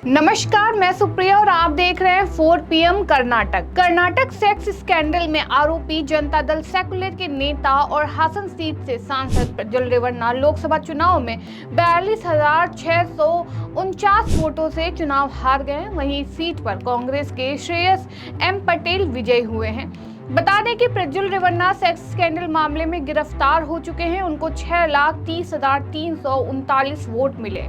नमस्कार, मैं सुप्रिया और आप देख रहे हैं 4 PM कर्नाटक सेक्स स्कैंडल में आरोपी जनता दल सेक्युलर के नेता और हासन सीट से सांसद प्रज्वल रेवन्ना लोकसभा चुनाव में 42,649 वोटों से चुनाव हार गए। वहीं इस सीट पर कांग्रेस के श्रेयस एम पटेल विजयी हुए हैं। बता दें कि प्रज्वल रेवन्ना सेक्स स्कैंडल मामले में गिरफ्तार हो चुके हैं। उनको 6,30,339 वोट मिले,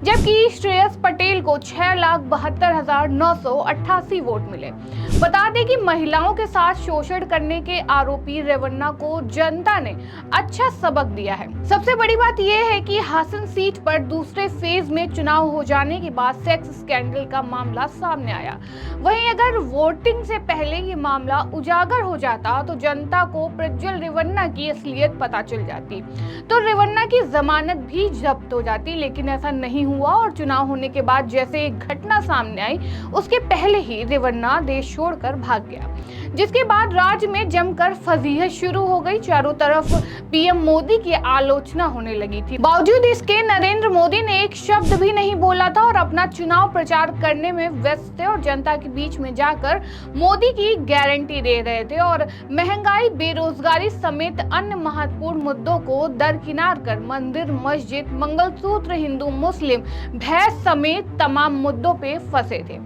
जबकि श्रेयस पटेल को 6,72,988 वोट मिले। बता दें कि महिलाओं के साथ शोषण करने के आरोपी रेवन्ना को जनता ने अच्छा सबक दिया है। सबसे बड़ी बात यह है कि हासन सीट पर दूसरे फेज में चुनाव हो जाने के बाद सेक्स स्कैंडल का मामला सामने आया। वहीं अगर वोटिंग से पहले ये मामला उजागर हो जाता तो जनता को प्रज्वल रेवन्ना की असलियत पता चल जाती, तो रेवन्ना की जमानत भी जब्त हो जाती। लेकिन ऐसा नहीं हुआ और चुनाव होने के बाद जैसे एक घटना सामने आई, उसके पहले ही रेवन्ना देश छोड़कर भाग गया, जिसके बाद राज्य में जमकर फजीहत शुरू हो गई। चारों तरफ पीएम मोदी की आलोचना होने लगी थी। बावजूद इसके नरेंद्र मोदी ने एक शब्द भी नहीं बोला था और अपना चुनाव प्रचार करने में व्यस्त थे और जनता के बीच में जाकर मोदी की गारंटी दे रहे थे और महंगाई, बेरोजगारी समेत अन्य महत्वपूर्ण मुद्दों को दरकिनार कर मंदिर, मस्जिद, मंगलसूत्र, हिंदू मुस्लिम, भैंस समेत तमाम मुद्दों पे फंसे थे।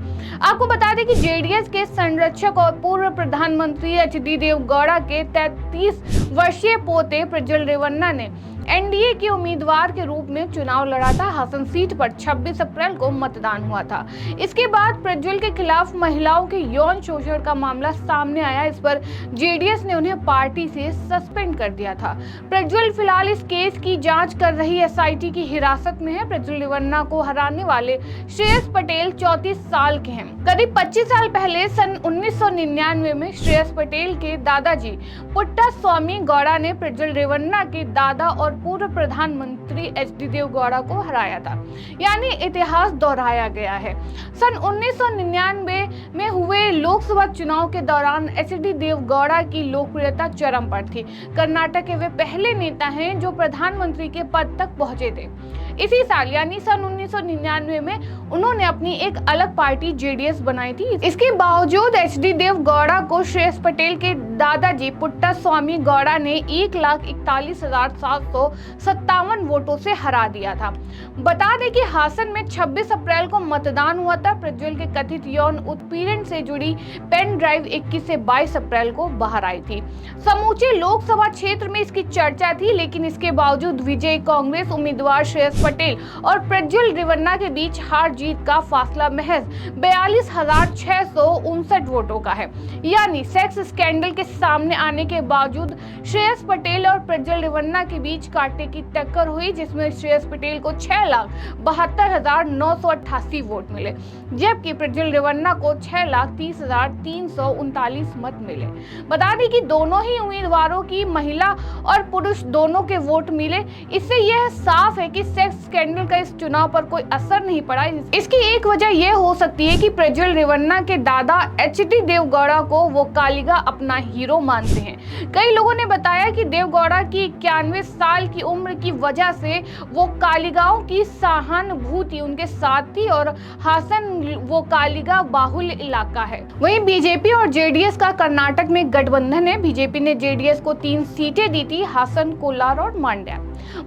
आपको बता दें कि जेडीएस के संरक्षक और पूर्व प्रधानमंत्री एचडी देवगौड़ा के 33 वर्षीय पोते प्रज्वल रेवन्ना ने एनडीए के उम्मीदवार के रूप में चुनाव लड़ा था। हासन सीट पर 26 अप्रैल को मतदान हुआ था। इसके बाद प्रज्वल के खिलाफ महिलाओं के यौन शोषण का मामला सामने आया। इस पर जेडीएस ने उन्हें पार्टी से सस्पेंड कर दिया था। प्रज्वल फिलहाल इस केस की जांच कर रही एसआईटी की हिरासत में है। प्रज्वल रेवन्ना को हराने वाले श्रेयस पटेल 34 साल के हैं। करीब 25 साल पहले सन 1999 में श्रेयस पटेल के दादाजी पुट्टास्वामी गौड़ा ने प्रज्वल रेवन्ना के दादा और पूर्व प्रधानमंत्री एचडी देवगौड़ा को हराया था। यानी इतिहास दोहराया गया है। सन 1999 में हुए लोकसभा चुनाव के दौरान एचडी देवगौड़ा की लोकप्रियता चरम पर थी। कर्नाटक के वे पहले नेता हैं जो प्रधानमंत्री के पद तक पहुंचे थे। इसी साल यानी सन 1999 में उन्होंने अपनी एक अलग पार्टी जेडीएस बनाई थी। इसके बावजूद एचडी देवगौड़ा को श्रेयस पटेल के दादाजी पुट्टास्वामी गौड़ा ने 1,41,757 वोटों से हरा दिया था। बता दें कि हासन में 26 अप्रैल को मतदान हुआ था। प्रज्वल के कथित यौन उत्पीड़न से जुड़ी पेन ड्राइव 21 से 22 अप्रैल को बाहर आई थी। समूचे लोकसभा क्षेत्र में इसकी चर्चा थी, लेकिन इसके बावजूद विजयी कांग्रेस उम्मीदवार श्रेयस पटेल और प्रज्वल रेवन्ना के बीच हार जीत का फासला महज 42,659 वोटों का है। यानी सेक्स स्कैंडल के सामने आने के बावजूद श्रेयस पटेल और प्रज्वल रेवन्ना के बीच कांटे की टक्कर हुई, जिसमें श्रेयस पटेल को 6,72,988 वोट मिले, जबकि प्रज्वल रेवन्ना को 6,30,339 मत मिले। बता दें कि दोनों ही उम्मीदवारों की महिला और पुरुष दोनों के वोट मिले। इससे यह साफ है कि सेक्स स्कैंडल का इस चुनाव पर कोई असर नहीं पड़ा। इसकी एक वजह यह हो सकती है कि प्रज्वल रेवन्ना के दादा एचडी देवगौड़ा को वो कालिगा अपना हीरो मानते हैं। कई लोगों ने बताया कि देवगौड़ा की 91 साल की उम्र की वजह से वो कालिगाओं की सहानुभूति उनके साथ थी और हासन वो कालिगा बाहुल इलाका है। वहीं बीजेपी और जेडीएस का कर्नाटक में गठबंधन है। बीजेपी ने जेडीएस को 3 सीटें दी थी, हासन, कोलार और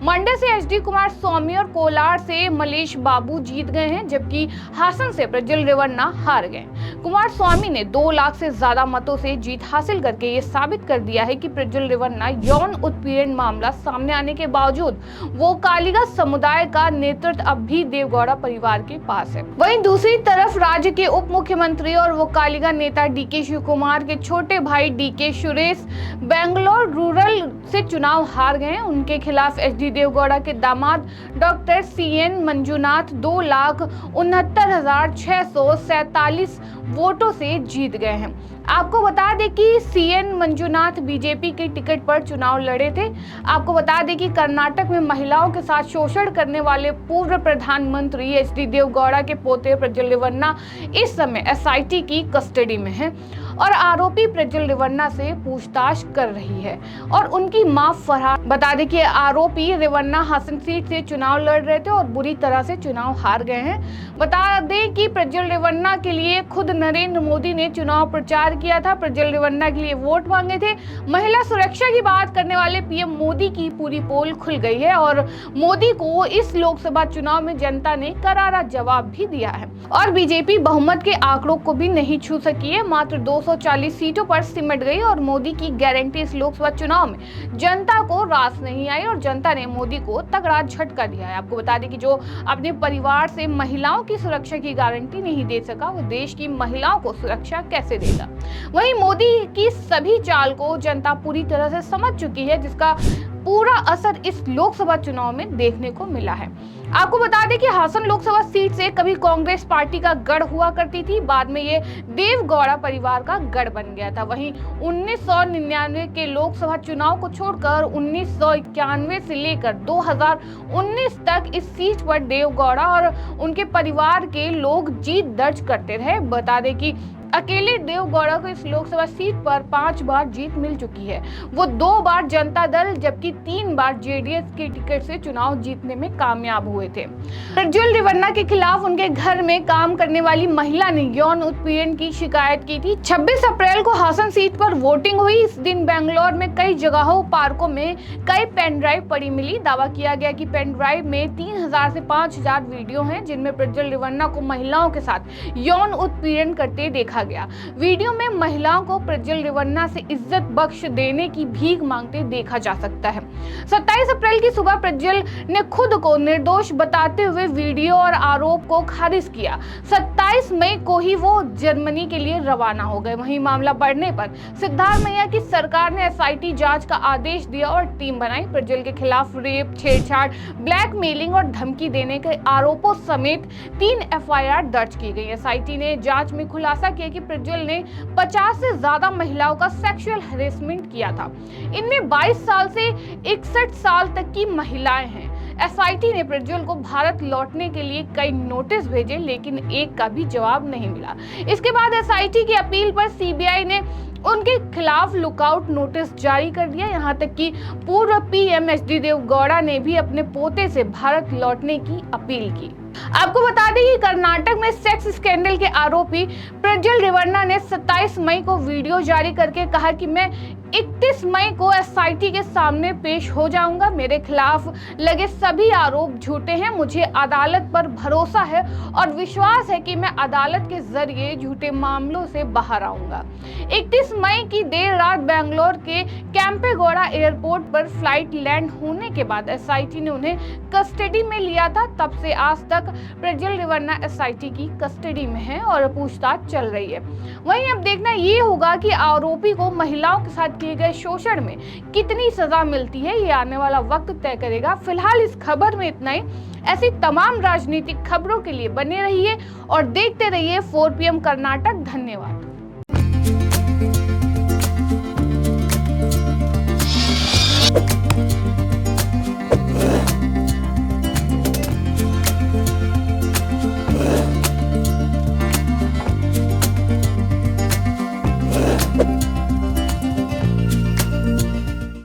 मांड्या से एचडी कुमारस्वामी और कोलार से मलेश बाबू जीत गए हैं, जबकि हासन से प्रज्वल रेवन्ना हार गए। कुमारस्वामी ने 2 लाख से ज्यादा मतों से जीत हासिल करके ये साबित कर दिया है कि प्रज्वल रेवन्ना यौन उत्पीड़न मामला सामने आने के बावजूद वो कालिगा समुदाय का नेतृत्व अब भी देवगौड़ा परिवार के पास है। वहीं दूसरी तरफ राज्य के उप मुख्यमंत्री और वो कालिगा नेता डीके शिवकुमार के छोटे भाई डीके सुरेश बेंगलोर रूरल से चुनाव हार गए। उनके खिलाफ एचडी देवगौड़ा के दामाद डॉक्टर सीएन मंजुनाथ 2,69,647 वोटों से जीत गए हैं। आपको बता दें कि सीएन मंजुनाथ बीजेपी के टिकट पर चुनाव लड़े थे। आपको बता दें कि कर्नाटक में महिलाओं के साथ शोषण करने वाले पूर्व प्रधानमंत्री एचडी देवगौड़ा के पोते प्रज्वल रेवन्ना इस समय एसआईटी की कस्टडी में हैं और आरोपी प्रज्वल रेवन्ना से पूछताछ कर रही है और उनकी मां फरहान। बता दें कि आरोपी रेवन्ना हासन सीट से चुनाव लड़ रहे थे और बुरी तरह से चुनाव हार गए हैं। बता दें कि प्रज्वल रेवन्ना के लिए खुद नरेंद्र मोदी ने चुनाव प्रचार किया था, प्रज्वल रेवन्ना के लिए वोट मांगे थे। महिला सुरक्षा की बात करने वाले पीएम मोदी की पूरी पोल खुल गई है और मोदी को इस लोकसभा चुनाव में जनता ने करारा जवाब भी दिया है और बीजेपी बहुमत के आंकड़ों को भी नहीं छू सकी है, मात्र 240 सीटों पर सिमट गई और मोदी की गारंटी इस लोकसभा चुनाव में जनता को रास नहीं आई और जनता ने मोदी को तगड़ा झटका दिया है। आपको बता दें कि जो अपने परिवार से महिलाओं की सुरक्षा की गारंटी नहीं दे सका, वो देश की महिलाओं को सुरक्षा कैसे देगा। वहीं मोदी की सभी चाल को जनता पूरी तरह से समझ चुकी है, जिसका पूरा असर इस लोकसभा चुनाव में देखने को मिला है। आपको बता दें कि हासन लोकसभा सीट से कभी कांग्रेस पार्टी का गढ़ हुआ करती थी, बाद में ये देवगौड़ा परिवार का गढ़ बन गया था। वहीं 1999 के लोकसभा चुनाव को छोड़कर 1991 से लेकर 2019 तक इस सीट पर देवगौड़ा और उनके परिवार के लोग जीत दर्ज करते रहे। बता दें कि अकेले देवगौड़ा को इस लोकसभा सीट पर 5 बार जीत मिल चुकी है। वो 2 बार जनता दल जबकि 3 बार जेडीएस के टिकट से चुनाव जीतने में कामयाब हुए थे। प्रज्वल रेवन्ना के खिलाफ उनके घर में काम करने वाली महिला ने यौन उत्पीड़न की शिकायत की थी। 26 अप्रैल को हासन सीट पर वोटिंग हुई। इस दिन बेंगलोर में कई जगहों पार्कों में कई पेन ड्राइव पड़ी मिली। दावा किया गया कि पेन ड्राइव में 3000 से 5000 वीडियो हैं जिनमें प्रज्वल रेवन्ना को महिलाओं के साथ यौन उत्पीड़न करते देखा गया। वीडियो में महिलाओं को प्रज्वल रेवन्ना से इज्जत बख्श देने की भीख मांगते देखा जा सकता है। 27 अप्रैल की सुबह प्रज्वल ने खुद को निर्दोष बताते हुए वीडियो और आरोप को खारिज किया। 27 मई को ही वो जर्मनी के लिए रवाना हो गए। वहीं मामला बढ़ने पर सिद्धारमैया की सरकार ने एसआईटी जांच का आदेश दिया और टीम बनाई। प्रज्वल के खिलाफ रेप, छेड़छाड़, ब्लैकमेलिंग और धमकी देने के आरोपों समेत 3 एफआईआर दर्ज की गई। एसआईटी ने जांच में खुलासा किया कि प्रज्वल ने 50 से ज्यादा महिलाओं का सेक्सुअल हैरेसमेंट किया था। इनमें 22 साल से 61 साल तक की महिलाएं हैं। एसआईटी ने प्रज्वल को भारत लौटने के लिए कई नोटिस भेजे लेकिन एक का भी जवाब नहीं मिला। इसके बाद एसआईटी की अपील पर सीबीआई ने उनके खिलाफ लुकआउट नोटिस जारी कर दिया। यहां तक कि पूर्व पीएम एचडी देवगौड़ा ने भी अपने पोते से भारत लौटने की अपील की। आपको बता दें कि कर्नाटक में सेक्स स्कैंडल के आरोपी प्रज्वल रेवन्ना ने 27 मई को वीडियो जारी करके कहा कि मैं 31 मई को एसआईटी के सामने पेश हो जाऊंगा। मेरे खिलाफ लगे सभी आरोप झूठे हैं। मुझे अदालत पर भरोसा है और विश्वास है कि मैं अदालत के जरिए झूठे मामलों से बाहर आऊंगा। 31 मई की देर रात बेंगलोर के कैंपेगौड़ा एयरपोर्ट पर फ्लाइट लैंड होने के बाद एसआईटी ने उन्हें कस्टडी में लिया था। तब से आज तक प्रज्वल रेवन्ना एसआईटी की कस्टडी में है और पूछताछ चल रही है। वहीं अब देखना ये होगा कि आरोपी को महिलाओं के साथ किए गए शोषण में कितनी सजा मिलती है, ये आने वाला वक्त तय करेगा। फिलहाल इस खबर में इतना ही। ऐसी तमाम राजनीतिक खबरों के लिए बने रहिए और देखते रहिए 4PM कर्नाटक। धन्यवाद।